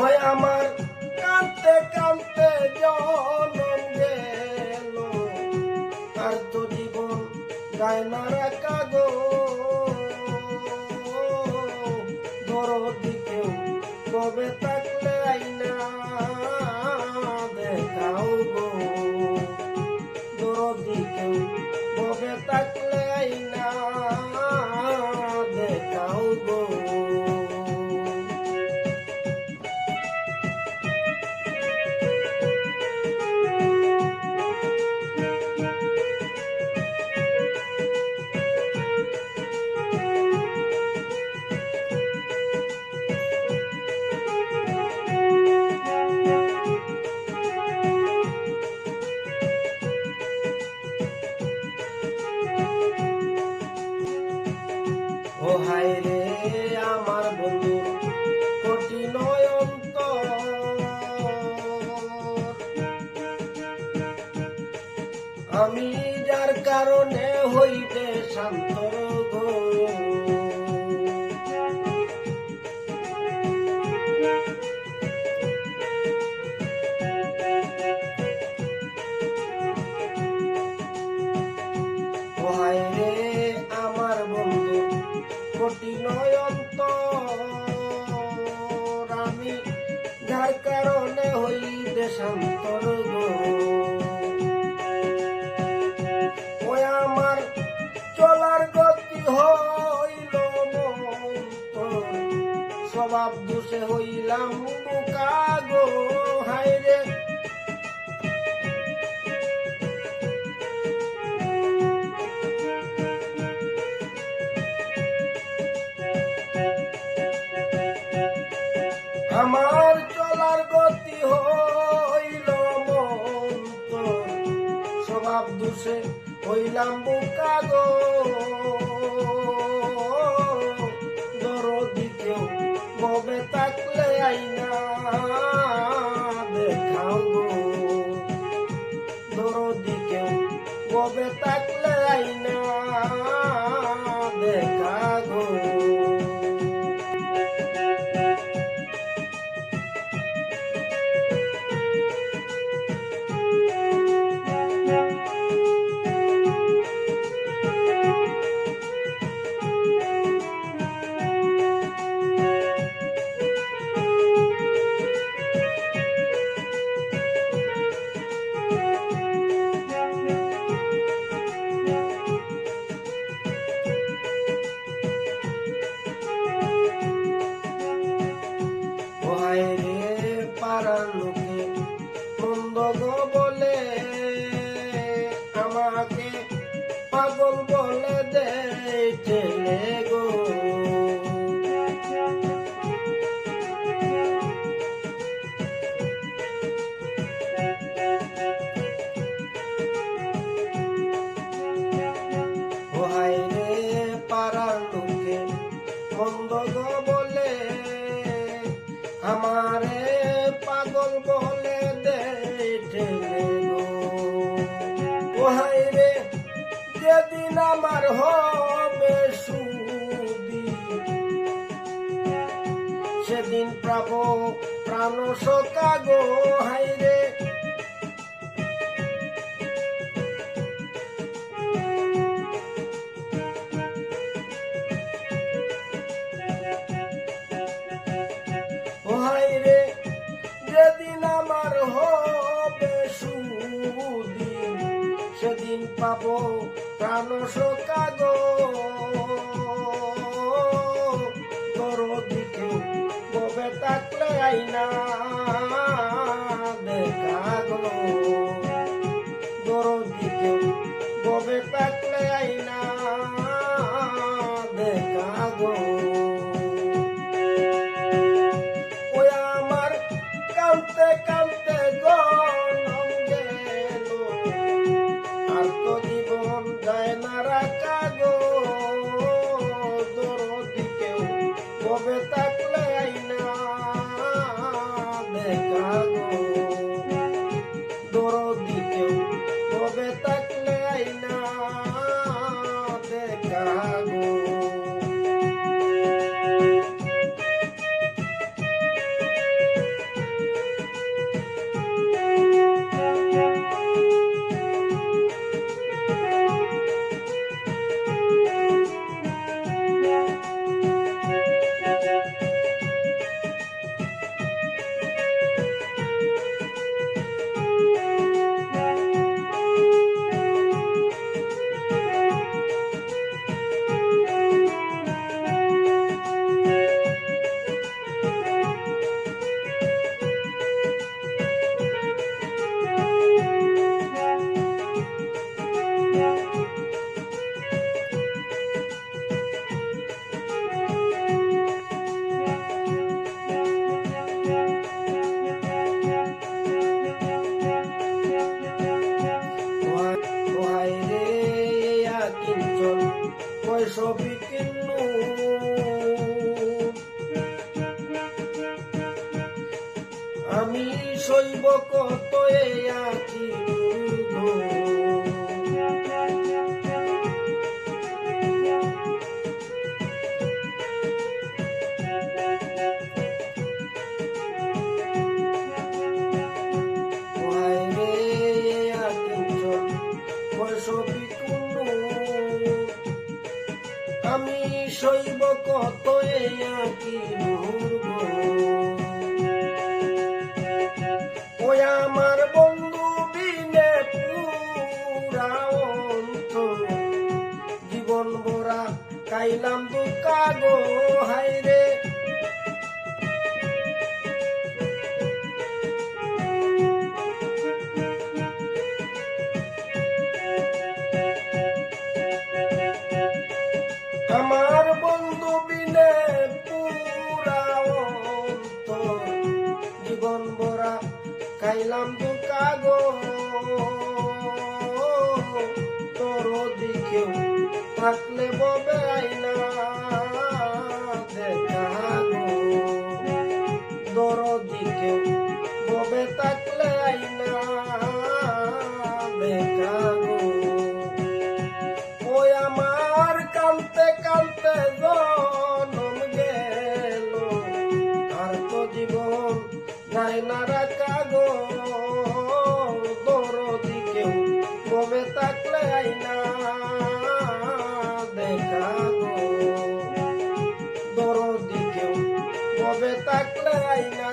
ওই আমার কাঁদতে কাঁদতে জনম গেল, আর তো জীবন গায় না রাখা গো। দরদি কেউ কবে থাকলে আইনা দেখাও গো। দরদি কেউ কবে থাকলে আইনা দেখাও গো। ও হায় রে আমার বন্ধু কঠিন অন্তর, আমি যার কারণে হইবে শান্ত গো। ও হায় রে আমার বন্ধু কঠিন অন্তর, আমি যার কারণে হইবে শান্তর গো। ওই আমার চলার গতি হইল মন্তর, স্বভাব দোষে হইলাম বোকা গো। হায় রে আমার চলার গতি হইল মন্তর, স্বভাব দোষে হইলাম বোকা গো। দরদি কেউ কবে থাকলে আইনা দেখাও গো। দরদি কেউ কবে থাকলে আইনা দেখা গো। পাড়ার লোকে মন্দ গো বলে, আমাকে পাগল বলে দেয় ছেলে গো। ও হায় রে পাড়ার লোকে মন্দ গো বলে, আমারে পাগল বলে দেয় ঠেলে গো। ও হায় রে যেদিন আমার হবে সুদি, সেদিন পাবো প্রাণ সকা গো। হায় রে ও হায় রে যেদিন আমার হবে সুদি, সেদিন পাবো প্রাণ সকা গো। দরদি কেউ কবে থাকলে আইনা দেখা গো। দরদি কেউ কবে থাকলে আইনা দেখা গো। ওই আমার কাঁদতে কাঁদতে জনম গেল, আর তো জীবন যায় না রাখা গো। দরদি কেউ কবে থাকলে আইনা দেখা গো। দরদি কেউ কবে থাকলে আইনা দেখা গো। সইব কত এই আঁকি আমি সইব কত এই আঁকি ওই আমার বন্ধু বিনে পুরা অন্তর জীবন ভরা খাইলাম দুকা গো হাইরে আমার বন্ধু বিনে পুরা অন্তর জীবন ভরা খাইলাম দুকা গো তোর দিকেও থাকলে ববে আইনা দেখা গো তোর দিকেও ববে থাকলে আইনা দেখা গো ওই আমার কালতে কালতে জনম গেল আর তো জীবন যায় না রাখা গো দরদি কেউ কবে থাকলে আইনা দেখা গো দরদি কেউ কবে থাকলে আইনা